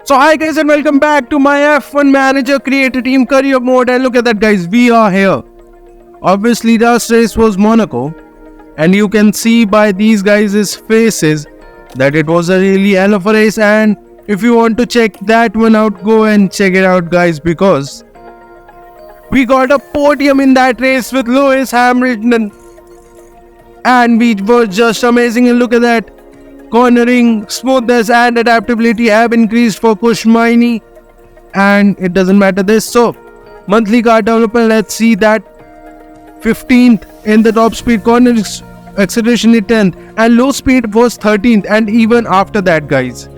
So hi guys and welcome back to my F1 Manager Creator Team Career Mode, and look at that guys, we are here. Obviously last race was Monaco and you can see by these guys' faces that it was a really hell of a race, and if you want to check that one out, go and check it out guys, because we got a podium in that race with Lewis Hamilton and we were just amazing. And look at that, cornering, smoothness and adaptability have increased for Push Mini, and it doesn't matter this. So monthly car development, let's see that 15th in the top speed, corner acceleration is 10th, and low speed was 13th. And even after that guys,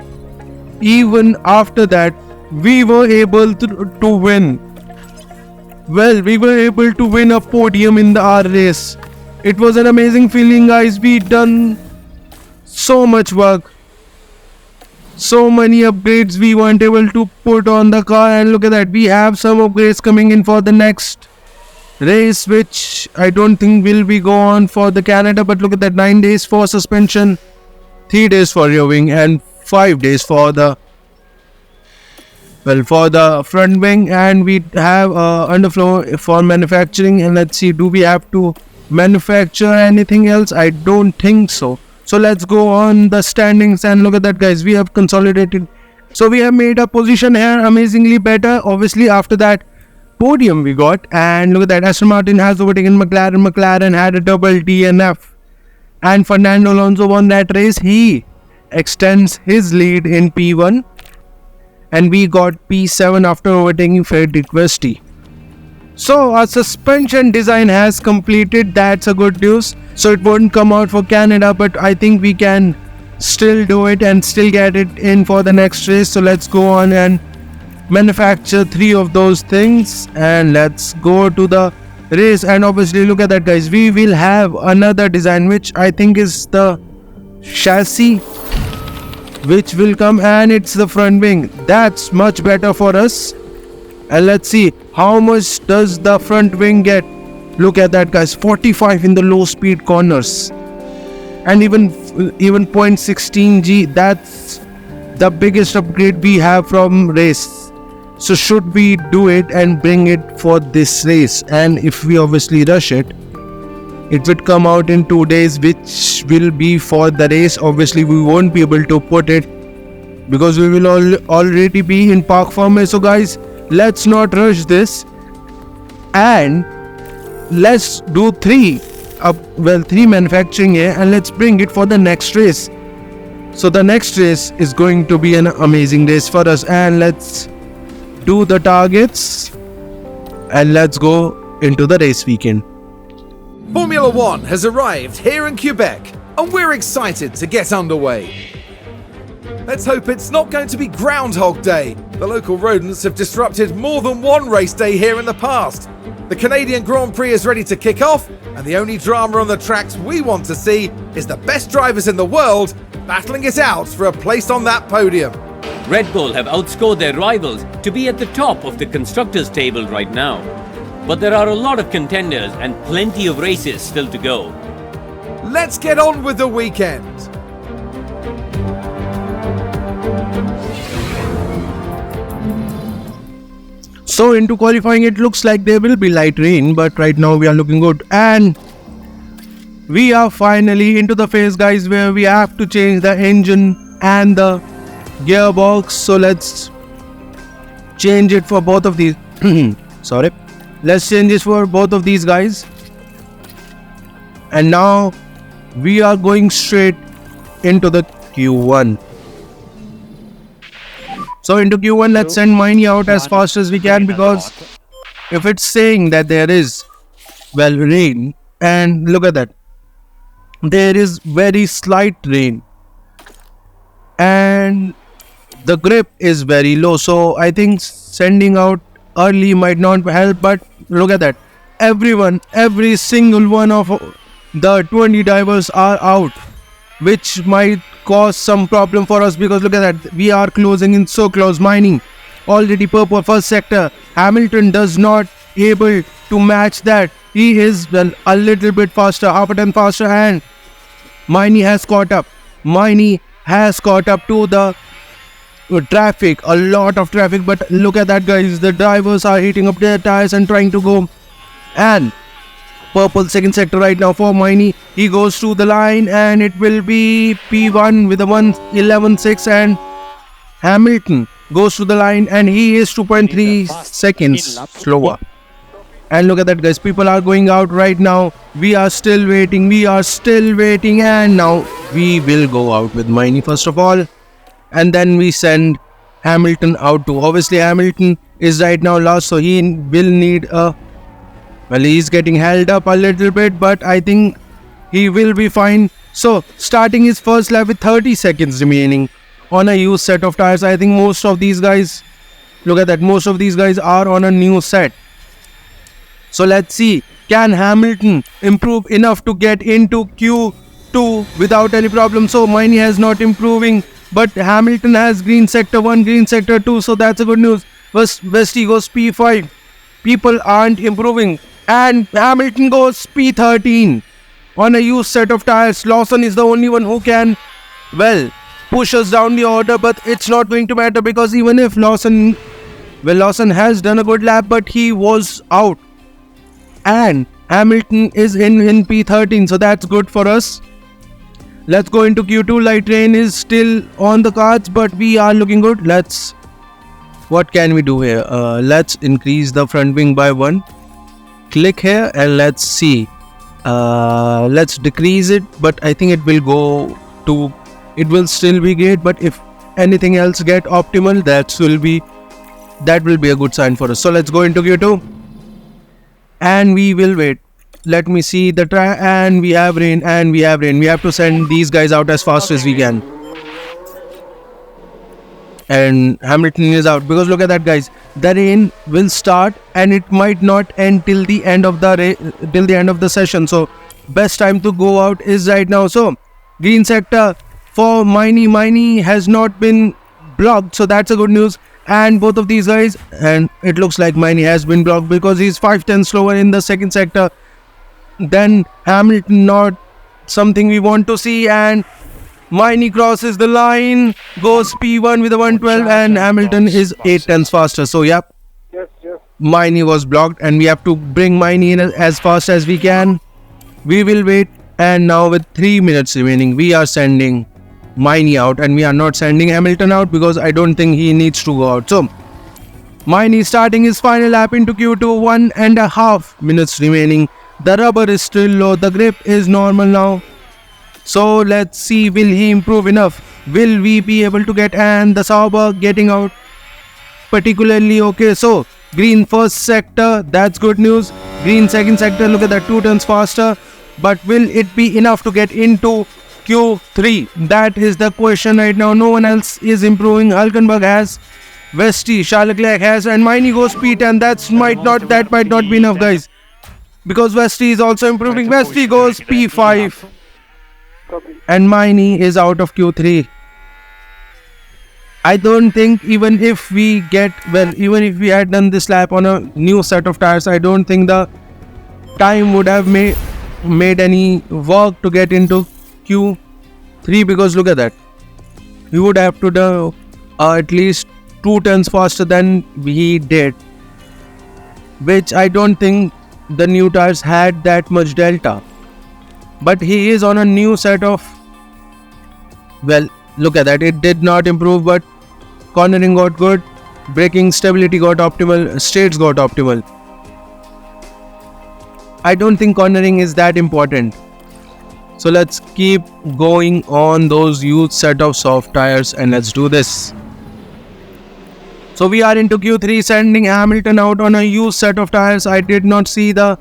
even after that we were able to win. Well, we were able to win a podium in our race. It was an amazing feeling guys. We done so much work, so many upgrades we weren't able to put on the car, and look at that, we have some upgrades coming in for the next race, which I don't think will be go on for the Canada. But look at that, 9 days for suspension, 3 days for rear wing, and 5 days for the front wing. And we have underflow for manufacturing, and let's see, do we have to manufacture anything else? I don't think so. So let's go on the standings, and look at that guys, we have consolidated. So we have made a position here amazingly better. Obviously after that podium we got, and look at that, Aston Martin has overtaken McLaren. McLaren had a double DNF, and Fernando Alonso won that race. He extends his lead in P1, and we got P7 after overtaking Frederick Westy. So our suspension design has completed. That's a good news. So it won't come out for Canada, but I think we can still do it and still get it in for the next race. So let's go on and manufacture 3 of those things, and let's go to the race. And obviously look at that guys, we will have another design which I think is the chassis which will come, and it's the front wing. That's much better for us. And let's see how much does the front wing get. Look at that guys, 45 in the low speed corners, and even 0.16 G. That's the biggest upgrade we have from race. So should we do it and bring it for this race? And if we obviously rush it, it would come out in 2 days, which will be for the race. Obviously we won't be able to put it because we will already be in park format. So guys, let's not rush this, and let's do 3 manufacturing here, and let's bring it for the next race. So the next race is going to be an amazing race for us, and let's do the targets and let's go into the race weekend. Formula One has arrived here in Quebec, and we're excited to get underway. Let's hope it's not going to be Groundhog Day. The local rodents have disrupted more than one race day here in the past. The Canadian Grand Prix is ready to kick off, and the only drama on the tracks we want to see is the best drivers in the world battling it out for a place on that podium. Red Bull have outscored their rivals to be at the top of the constructors' table right now. But there are a lot of contenders and plenty of races still to go. Let's get on with the weekend. So into qualifying, it looks like there will be light rain, but right now we are looking good, and we are finally into the phase guys where we have to change the engine and the gearbox. So let's change it for both of these. Sorry, let's change this for both of these guys, and now we are going straight into the Q1. So into Q1, let's send Mini out as fast as we can, because if it's saying that there is rain, and look at that, there is very slight rain and the grip is very low, so I think sending out early might not help. But look at that, every single one of the 20 drivers are out, which might cause some problem for us, because look at that, we are closing in so close. Mining already purple first sector. Hamilton does not able to match that. He is a little bit faster, half a turn faster, and Mini has caught up. Mini has caught up to the traffic, a lot of traffic. But look at that, guys. The drivers are heating up their tires and trying to go. And purple second sector right now for Miney. He goes to the line and it will be P1 with a 1:11.6, and Hamilton goes to the line and he is 2.3 seconds slower. And look at that, guys. People are going out right now. We are still waiting. And now we will go out with Miney first of all. And then we send Hamilton out too. Obviously, Hamilton is right now lost, so he will need a... Well, he's getting held up a little bit, but I think he will be fine. So, starting his first lap with 30 seconds remaining on a used set of tires. I think most of these guys... Look at that. Most of these guys are on a new set. So, let's see. Can Hamilton improve enough to get into Q2 without any problem? So, Miney has not improving, but Hamilton has green sector 1, green sector 2. So, that's a good news. Westy goes P5. People aren't improving. And Hamilton goes P13 on a used set of tires. Lawson is the only one who can, well, push us down the order, but it's not going to matter because even if Lawson has done a good lap, but he was out. And Hamilton is in P13, so that's good for us. Let's go into Q2. Light rain is still on the cards, but we are looking good. What can we do here? Let's increase the front wing by 1. Click here and let's see. Let's decrease it, but I think it will go to... It will still be great, but if anything else get optimal, that will be a good sign for us. So let's go into Q2. And we will wait. Let me see the try. And we have rain. We have to send these guys out as fast as we can. And Hamilton is out because look at that, guys. The rain will start and it might not end till the end of the session. So best time to go out is right now. So green sector for Miney has not been blocked, so that's a good news. And both of these guys, and it looks like Miney has been blocked because he's 5/10 slower in the second sector. Then Hamilton, not something we want to see, and Miney crosses the line, goes P1 with a 112, and Hamilton is 8/10 faster. So yep, Miney was blocked and we have to bring Miney in as fast as we can. We will wait, and now with 3 minutes remaining, we are sending Miney out and we are not sending Hamilton out because I don't think he needs to go out. So Miney starting his final lap into Q2, 1.5 minutes remaining. The rubber is still low, the grip is normal now. So let's see, will he improve enough? Will we be able to get, and the Sauber getting out particularly okay. So green first sector, that's good news. Green second sector, look at that, 2 turns faster. But will it be enough to get into Q3? That is the question right now. No one else is improving. Hulkenberg has, Westy, Charles Leclerc has, and Miney goes P10. That might not be enough, guys, because Westy is also improving. Westy goes P5 and Miney is out of Q3. I don't think even if we had done this lap on a new set of tires, I don't think the time would have made any work to get into Q3, because look at that, we would have to do at least 2 turns faster than he did, which I don't think the new tires had that much delta. But he is on a new set of, well, look at that, it did not improve, but cornering got good, braking stability got optimal, straights got optimal. I don't think cornering is that important. So let's keep going on those used set of soft tires and let's do this. So we are into Q3, sending Hamilton out on a used set of tires. I did not see there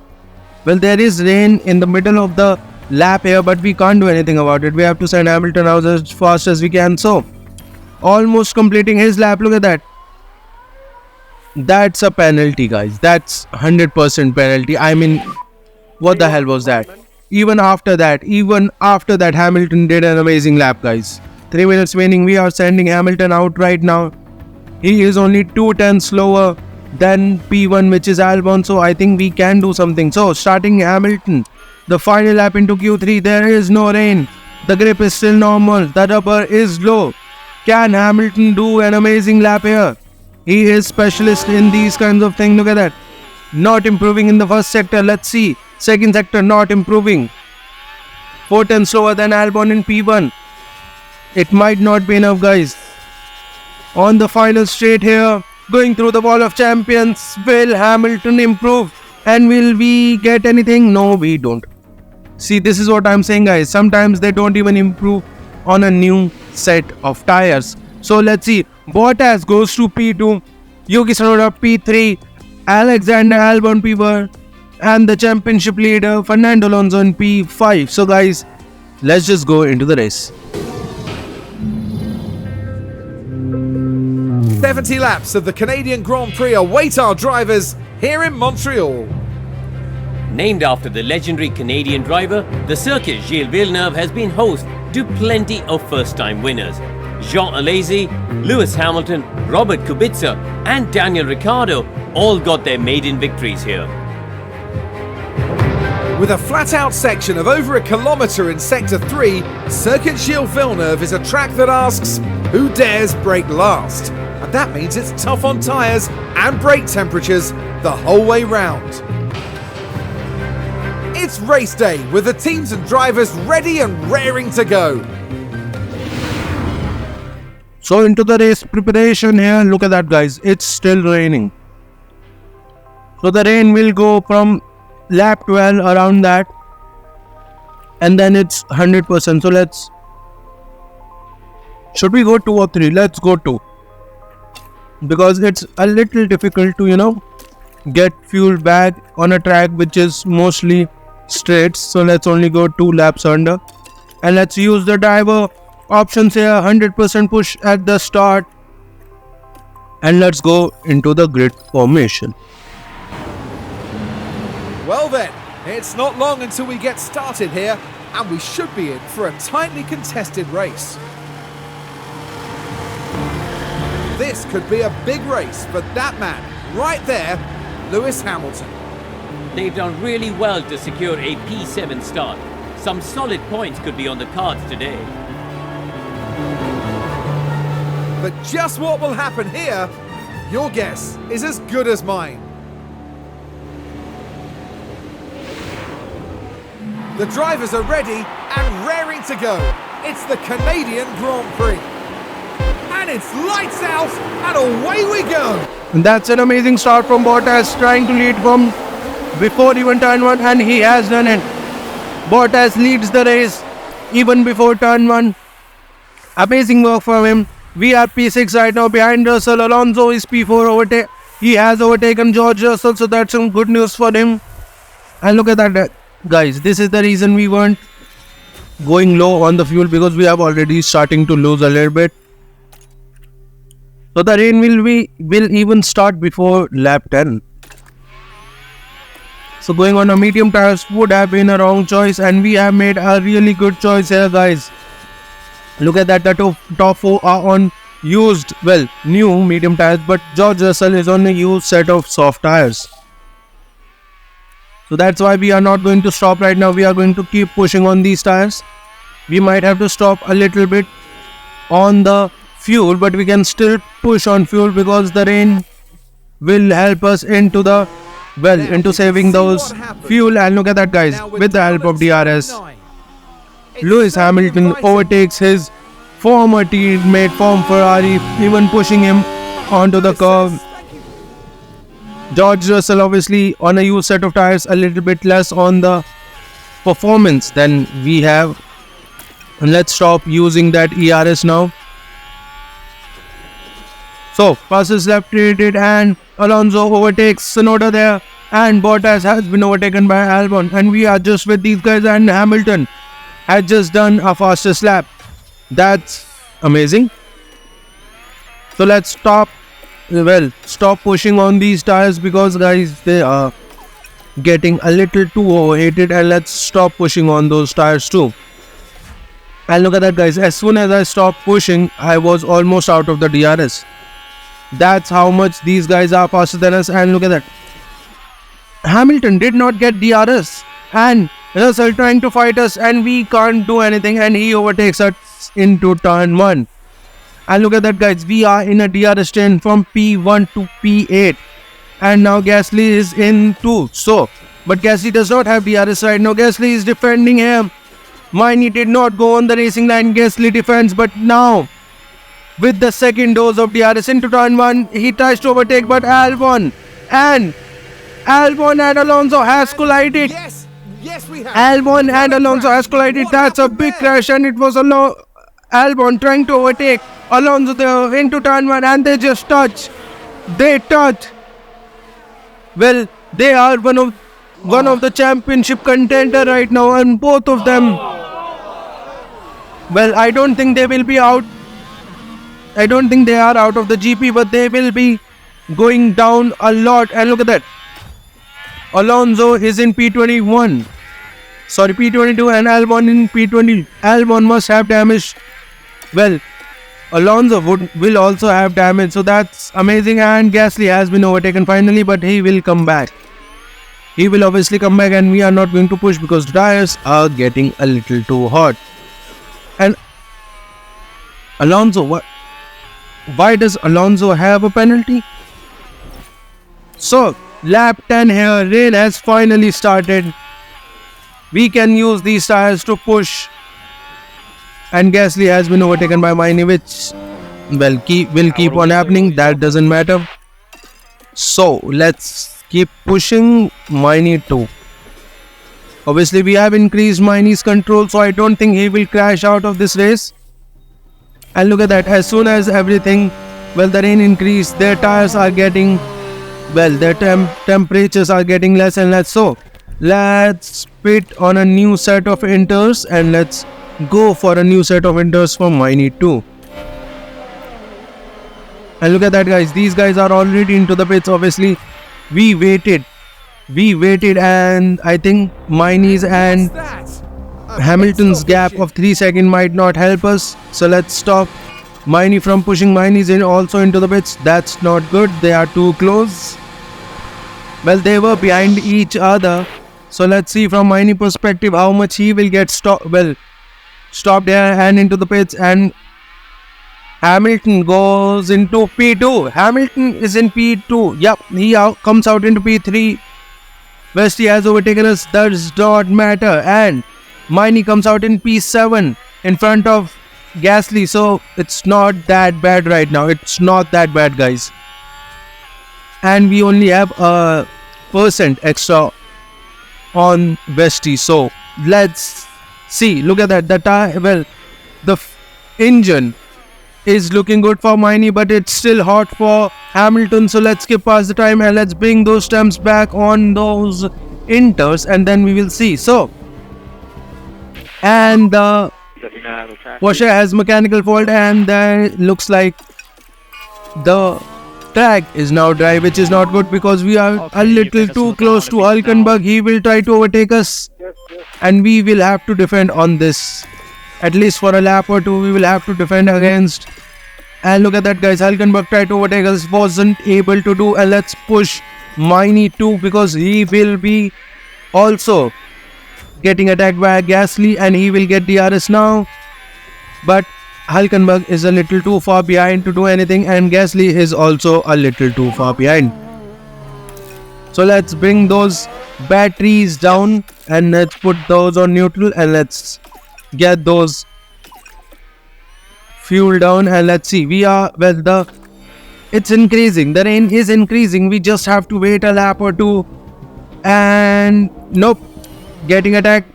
is rain in the middle of the lap here, but we can't do anything about it. We have to send Hamilton out as fast as we can. So almost completing his lap. Look at that. That's a penalty, guys. That's 100% penalty. I mean, what the hell was that? Even after that, Hamilton did an amazing lap, guys. 3 minutes remaining. We are sending Hamilton out right now. He is only 2/10 slower than P1, which is Albon. So I think we can do something. So starting Hamilton, the final lap into Q3. There is no rain. The grip is still normal. The rubber is low. Can Hamilton do an amazing lap here? He is specialist in these kinds of things. Look at that. Not improving in the first sector. Let's see. Second sector not improving. 4 tenths slower than Albon in P1. It might not be enough, guys. On the final straight here, going through the wall of champions, will Hamilton improve? And will we get anything? No, we don't. See, this is what I'm saying, guys. Sometimes they don't even improve on a new set of tires. So let's see. Bottas goes to P2, Yuki Tsunoda P3, Alexander Albon P4, and the championship leader Fernando Alonso in P5. So guys, let's just go into the race. 70 laps of the Canadian Grand Prix await our drivers here in Montreal. Named after the legendary Canadian driver, the circuit Gilles Villeneuve has been host to plenty of first-time winners. Jean Alesi, Lewis Hamilton, Robert Kubica and Daniel Ricciardo all got their maiden victories here. With a flat-out section of over a kilometre in Sector 3, Circuit Gilles Villeneuve is a track that asks, who dares brake last? And that means it's tough on tyres and brake temperatures the whole way round. It's race day with the teams and drivers ready and raring to go. So into the race preparation here, look at that, guys. It's still raining. So the rain will go from lap 12 around that, and then it's 100%. So should we go 2 or 3? Let's go 2. Because it's a little difficult to, get fuel back on a track which is mostly straight. So let's only go 2 laps under. And let's use the driver options here. 100% push at the start. And let's go into the grid formation. Well then, it's not long until we get started here, and we should be in for a tightly contested race. This could be a big race for that man, right there, Lewis Hamilton. They've done really well to secure a P7 start. Some solid points could be on the cards today. But just what will happen here, your guess is as good as mine. The drivers are ready and raring to go. It's the Canadian Grand Prix. And it's lights out and away we go. And that's an amazing start from Bottas, trying to lead from before even turn 1, and he has done it. Bottas leads the race even before turn 1. Amazing work from him. We are P6 right now behind Russell. Alonso is P4 He has overtaken George Russell, so that's some good news for him. And look at that, guys. This is the reason we weren't going low on the fuel, because we are already starting to lose a little bit. So the rain will even start before lap 10. So going on a medium tires would have been a wrong choice, and we have made a really good choice here, guys. Look at that, the top 4 are on used, new medium tires, but George Russell is on a used set of soft tires. So that's why we are not going to stop right now. We are going to keep pushing on these tires. We might have to stop a little bit on the fuel, but we can still push on fuel because the rain will help us into the into saving those fuel. And look at that, guys, with the help of DRS, Lewis Hamilton overtakes his former teammate from Ferrari, even pushing him onto the curve. George Russell obviously on a used set of tires, a little bit less on the performance than we have. And let's stop using that ERS now. So passes left created and Alonso overtakes Tsunoda there, and Bottas has been overtaken by Albon, and we are just with these guys, and Hamilton has just done a fastest lap. That's amazing. So let's stop pushing on these tires, because guys, they are getting a little too overheated, and let's stop pushing on those tires too. And look at that, guys, as soon as I stopped pushing, I was almost out of the DRS. That's how much these guys are faster than us. And look at that, Hamilton did not get DRS, and Russell trying to fight us, and we can't do anything, and he overtakes us into turn 1. And look at that, guys. We are in a DRS train from P1 to P8. And now Gasly is in 2. So, but Gasly does not have DRS right now. Gasly is defending him. Miney did not go on the racing line. Gasly defends. But now, with the second dose of DRS into turn 1, he tries to overtake. But Albon and Alonso has collided. Yes, we have. Albon and Alonso has collided. That's a big crash, and it was Albon trying to overtake Alonso there into turn 1, and they just touch. They touch. Well, they are one of the championship contender right now, and both of them. Well, I don't think they will be out. I don't think they are out of the GP, but they will be going down a lot. And look at that. Alonso is in P21. Sorry, P22, and Albon in P20. Albon must have damage. Well, Alonso will also have damage, so that's amazing. And Gasly has been overtaken finally, but he will come back. He will obviously come back, and we are not going to push because the tires are getting a little too hot. And Alonso, why does Alonso have a penalty? So, lap 10 here, rain has finally started. We can use these tires to push. And Gasly has been overtaken by Miney, which will keep on happening. That doesn't matter. So let's keep pushing Miney too. Obviously, we have increased Miney's control, so I don't think he will crash out of this race. And look at that. As soon as everything, the rain increased, their tires are getting, their temperatures are getting less and less. So let's pit on a new set of inters, and let's go for a new set of inters for Miney too. And look at that, guys. These guys are already into the pits. Obviously, we waited, and I think Miney's and Hamilton's gap of 3 seconds might not help us. So let's stop Miney from pushing Miney's in also into the pits. That's not good. They are too close. Well, they were behind each other. So let's see from Miney perspective how much he will get stopped there and into the pits. And Hamilton goes into P2. Hamilton is in P2. Yep, he comes out into P3. Westy has overtaken us. Does not matter. And Miney comes out in P7 in front of Gasly. So it's not that bad right now. It's not that bad, guys. And we only have a % extra on Westy. So let's see. Look at that. The engine is looking good for Miney, but it's still hot for Hamilton. So let's skip past the time and let's bring those temps back on those inters, and then we will see. So, and the washer has mechanical fault, and then looks like the track is now dry, which is not good because we are a little too close to Hulkenberg. He will try to overtake us, and we will have to defend on this. At least for a lap or two, we will have to defend against. And look at that, guys. Hulkenberg tried to overtake us, wasn't able to do. And let's push Miney too, because he will be also getting attacked by Gasly, and he will get DRS now. But Hulkenberg is a little too far behind to do anything, and Gasly is also a little too far behind. So let's bring those batteries down and let's put those on neutral, and let's get those fuel down. And let's see, it's increasing, the rain is increasing. We just have to wait a lap or two. And nope, getting attacked.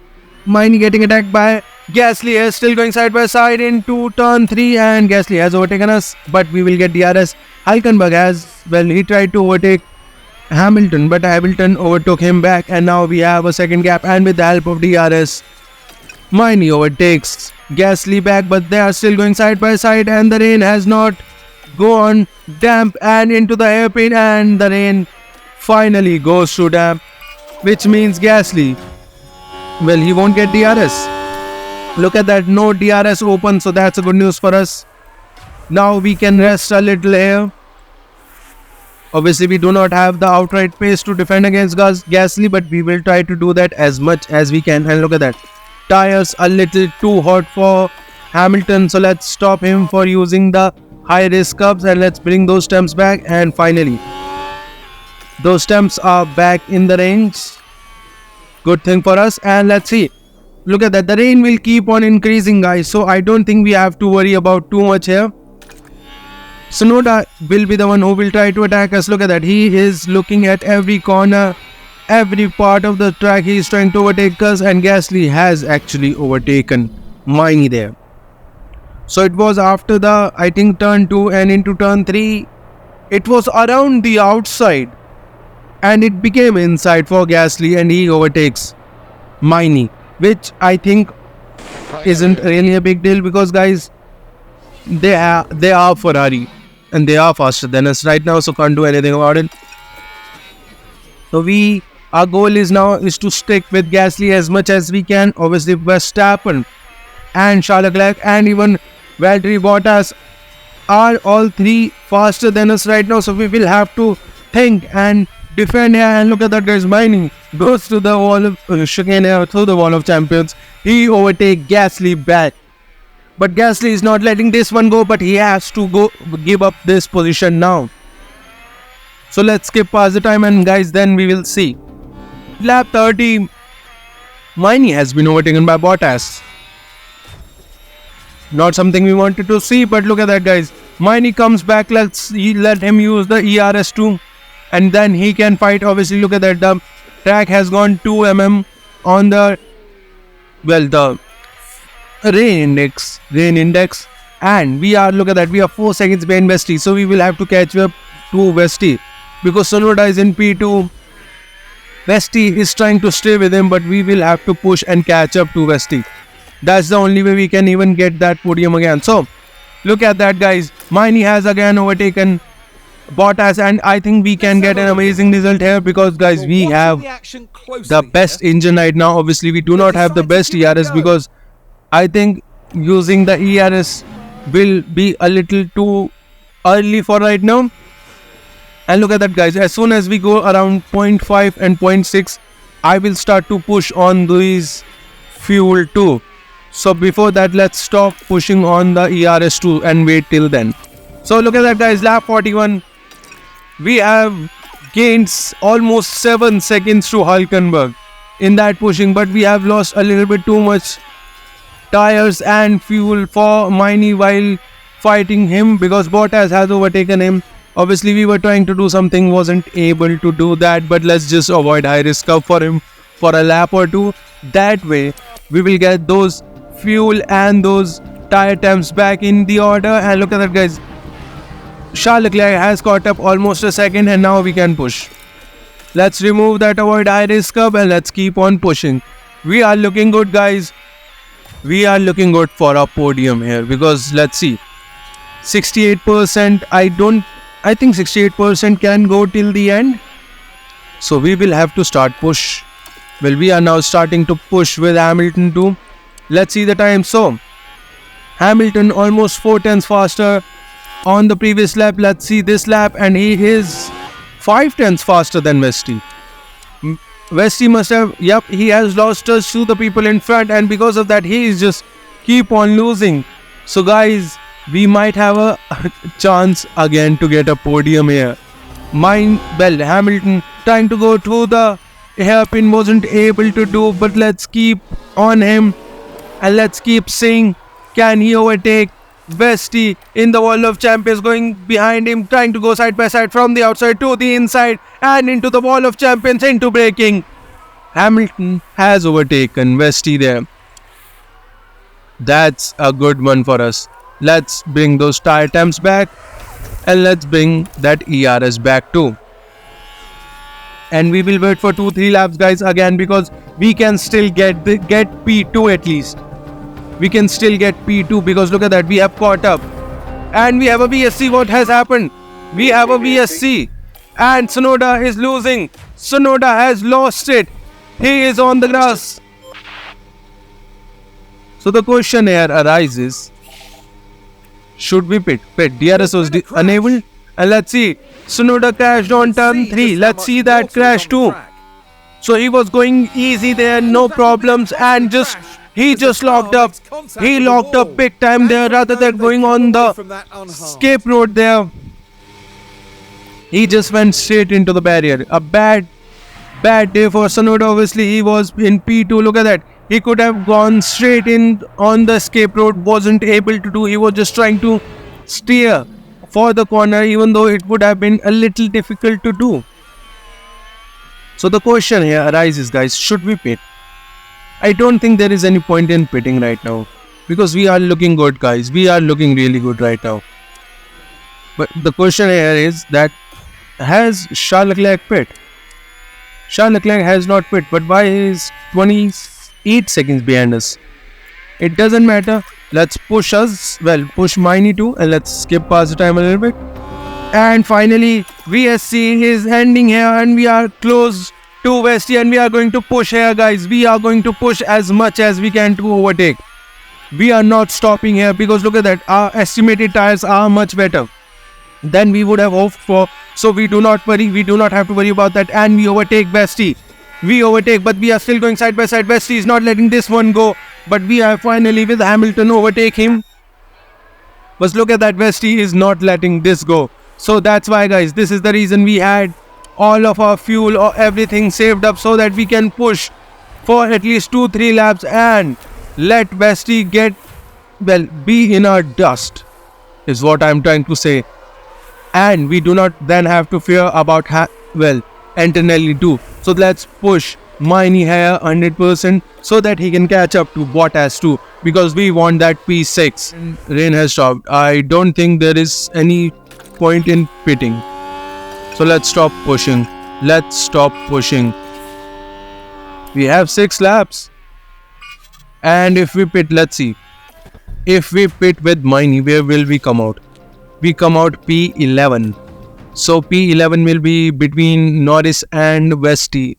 Miney getting attacked by Gasly is still going side by side into turn 3, and Gasly has overtaken us, but we will get DRS. Hulkenberg he tried to overtake Hamilton, but Hamilton overtook him back, and now we have a second gap. And with the help of DRS, Miney overtakes Gasly back, but they are still going side by side, and the rain has not gone damp and into the hairpin, and the rain finally goes to damp, which means Gasly, he won't get DRS. Look at that, no DRS open, so that's a good news for us. Now we can rest a little here. Obviously, we do not have the outright pace to defend against Gasly, but we will try to do that as much as we can. And look at that. Tires a little too hot for Hamilton. So let's stop him for using the high risk ups and let's bring those temps back. And finally, those temps are back in the range. Good thing for us. And let's see. Look at that. The rain will keep on increasing, guys. So I don't think we have to worry about too much here. Sonoda will be the one who will try to attack us. Look at that. He is looking at every corner, every part of the track. He is trying to overtake us, and Gasly has actually overtaken Miney there. So it was after the, I think, turn 2 and into turn 3. It was around the outside and it became inside for Gasly, and he overtakes Miney, which I think isn't really a big deal because, guys, they are Ferrari and they are faster than us right now, so can't do anything about it. So our goal is to stick with Gasly as much as we can. Obviously Verstappen and Charles Leclerc and even Valtteri Bottas are all three faster than us right now, so we will have to think and defend here. And look at that, guys. Miney goes to the wall of chicane here, through the wall of champions. He overtakes Gasly back. But Gasly is not letting this one go, but he has to give up this position now. So let's skip past the time, and guys, then we will see. Lap 30, Miney has been overtaken by Bottas. Not something we wanted to see, but look at that, guys. Miney comes back. Let him use the ERS2, and then he can fight. Obviously, look at that. The track has gone 2 mm on the rain index, and look at that, we are 4 seconds behind Westy, so we will have to catch up to Westy because Sonoda is in P2. Westy is trying to stay with him, but we will have to push and catch up to Westy. That's the only way we can even get that podium again. So look at that, guys. Miney has again overtaken Bottas, and I think we can get an amazing result here because, guys, we have the best engine right now. Obviously we do not have the best ERS because I think using the ERS will be a little too early for right now. And look at that, guys. As soon as we go around 0.5 and 0.6, I will start to push on these fuel too. So before that, let's stop pushing on the ERS2 and wait till then. So look at that, guys. Lap 41. We have gained almost 7 seconds to Hulkenberg in that pushing, but we have lost a little bit too much tires and fuel for Miney while fighting him because Bottas has overtaken him. Obviously we were trying to do something, wasn't able to do that, but let's just avoid high risk curve for him for a lap or two. That way we will get those fuel and those tire temps back in the order. And look at that, guys. Charles Leclerc has caught up almost a second, and now we can push. Let's remove that avoid high risk curve and let's keep on pushing. We are looking good, guys. We are looking good for a podium here because let's see, 68%. I think 68% can go till the end. So we will have to start push. Well, we are now starting to push with Hamilton too. Let's see the time. So Hamilton almost 4 tenths faster on the previous lap. Let's see this lap, and he is 5 tenths faster than Westy. Westy must have, he has lost us to the people in front, and because of that he is just keep on losing. So guys, we might have a chance again to get a podium here. Hamilton trying to go through the hairpin, wasn't able to do, but let's keep on him and let's keep seeing, can he overtake Westy in the wall of champions, going behind him, trying to go side by side from the outside to the inside and into the wall of champions, into braking. Hamilton has overtaken Westy there. That's a good one for us. Let's bring those tire temps back and let's bring that ERS back too. And we will wait for 2-3 laps, guys, again, because we can still get P2 at least. We can still get P2 because look at that, we have caught up. And we have a VSC. What has happened? We have a VSC. And Sonoda is losing. Sonoda has lost it. He is on the grass. So the question here arises, should we pit? DRS was enabled. And let's see, Sonoda crashed on turn 3. Let's see that crash too. So he was going easy there, no problems, and just He as the just car locked up. makes contact He with the locked up wall. big time And there for a rather than moment, going they on come away the from that unharmed. escape road there. He just went straight into the barrier. A bad day for Sonoda. Obviously, he was in P2. Look at that. He could have gone straight in on the escape road. Wasn't able to do. He was just trying to steer for the corner, even though it would have been a little difficult to do. So the question here arises, guys, should we pit? I don't think there is any point in pitting right now, because we are looking good, guys. We are looking really good right now. But the question here is that, has Charles Leclerc pit? Charles Leclerc has not pit, but why is 28 seconds behind us? It doesn't matter. Let's push Miney too, and let's skip past the time a little bit. And finally, VSC is ending here, and we are close to Westy, and we are going to push here, guys. We are going to push as much as we can to overtake. We are not stopping here, because look at that. Our estimated tires are much better than we would have hoped for. So we do not worry. We do not have to worry about that. And we overtake Westy. We overtake, but we are still going side by side. Westy is not letting this one go. But we are finally with Hamilton overtake him. But look at that. Westy is not letting this go. So that's why, guys, this is the reason we had all of our fuel or everything saved up, so that we can push for at least 2-3 laps and let Westy be in our dust, is what I'm trying to say. And we do not then have to fear about internally too. So let's push Miney here 100%, so that he can catch up to Bottas too, because we want that P6. And rain has stopped. I don't think there is any point in pitting. So let's stop pushing. Let's stop pushing. We have 6 laps. And if we pit, let's see. If we pit with Miney, where will we come out? We come out P11. So P11 will be between Norris and Verstappen.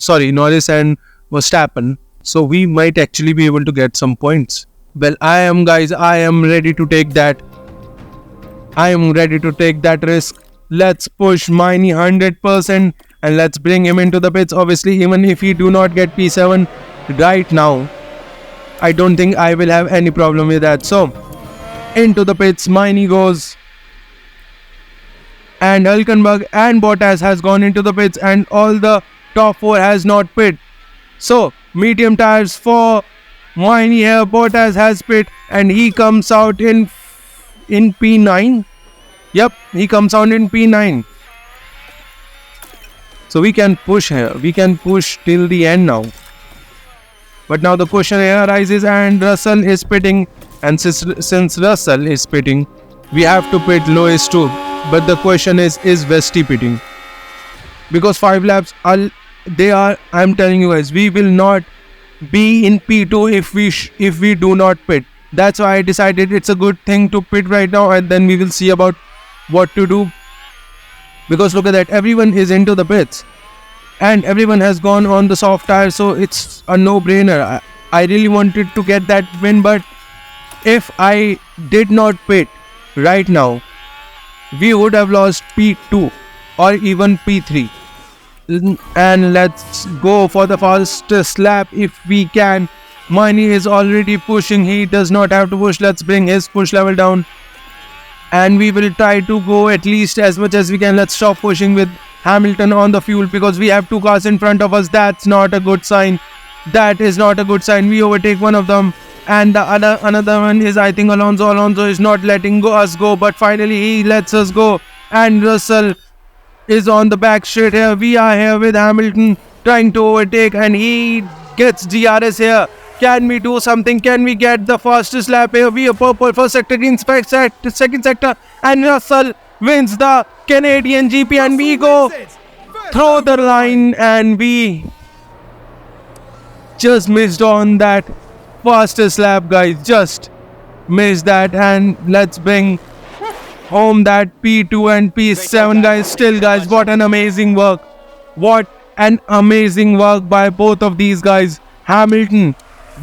So we might actually be able to get some points. Well, I am ready to take that. I am ready to take that risk. Let's push Miney 100% and let's bring him into the pits. Obviously, even if he do not get P7 right now, I don't think I will have any problem with that. So, into the pits, Miney goes. And Hülkenberg and Bottas has gone into the pits, and all the top 4 has not pit. So, medium tires for Miney here. Bottas has pit, and he comes out in P9. Yep, he comes out in P9. So we can push here. We can push till the end now. But now the question here arises, and Russell is pitting. And since Russell is pitting, we have to pit Lewis too. But the question is Westy pitting? Because 5 laps I'm telling you guys, we will not be in P2 if we do not pit. That's why I decided it's a good thing to pit right now, and then we will see about what to do. Because look at that, everyone is into the pits and everyone has gone on the soft tire, so it's a no-brainer. I really wanted to get that win, but if I did not pit right now, we would have lost P2 or even P3. And let's go for the fastest lap if we can. Miney is already pushing. He does not have to push. Let's bring his push level down. And we will try to go at least as much as we can. Let's stop pushing with Hamilton on the fuel, because we have 2 cars in front of us. That's not a good sign. That is not a good sign. We overtake one of them. And the another one is, I think, Alonso. Alonso is not letting us go, but finally he lets us go. And Russell is on the back straight here. We are here with Hamilton trying to overtake, and he gets DRS here. Can we do something? Can we get the fastest lap here? We are purple first sector, green second sector, and Russell wins the Canadian GP, and we go through the line, and we just missed on that fastest lap, guys. Just missed that, and let's bring home that P2 and P7, guys. Still, guys, what an amazing work. What an amazing work by both of these guys. Hamilton,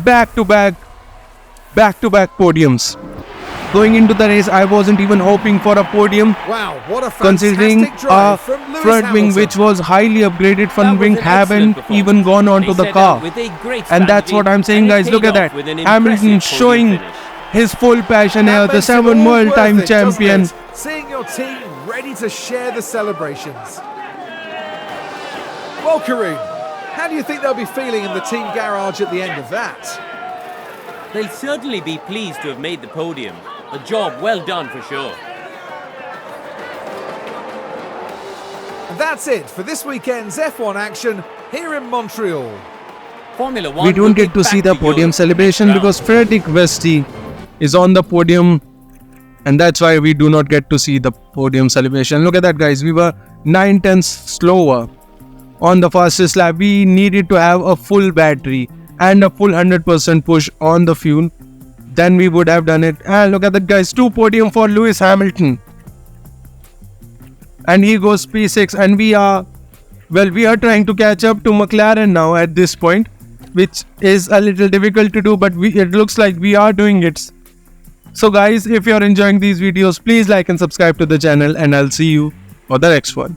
back to back podiums. going into the race, I wasn't even hoping for a podium, Wow, what a considering fantastic our drive from Lewis front wing, Hamilton. which was highly upgraded That front was wing, an haven't excellent performance. even gone onto They the set car. out with a great And that's strategy, what I'm saying, and it guys. Look paid at that. off with an Hamilton impressive showing podium finish. his full passion That here, the makes it 7 all world worth time it, doesn't champion. it? Seeing your team ready to share the celebrations. Well, Karun, how do you think they'll be feeling in the team garage at the end of that? They'll certainly be pleased to have made the podium. A job well done for sure. And that's it for this weekend's F1 action here in Montreal. Formula 1 We will don't be get to see back the podium Europe celebration next because round. Frederick Vesti is on the podium, and that's why we do not get to see the podium celebration. Look at that, guys. We were 9 tenths slower on the fastest lap. We needed to have a full battery and a full 100% push on the fuel. Then we would have done it. And look at that, guys. 2 podium for Lewis Hamilton. And he goes P6, and we are trying to catch up to McLaren now at this point, which is a little difficult to do, but it looks like we are doing it. So guys, if you're enjoying these videos, please like and subscribe to the channel, and I'll see you for the next one.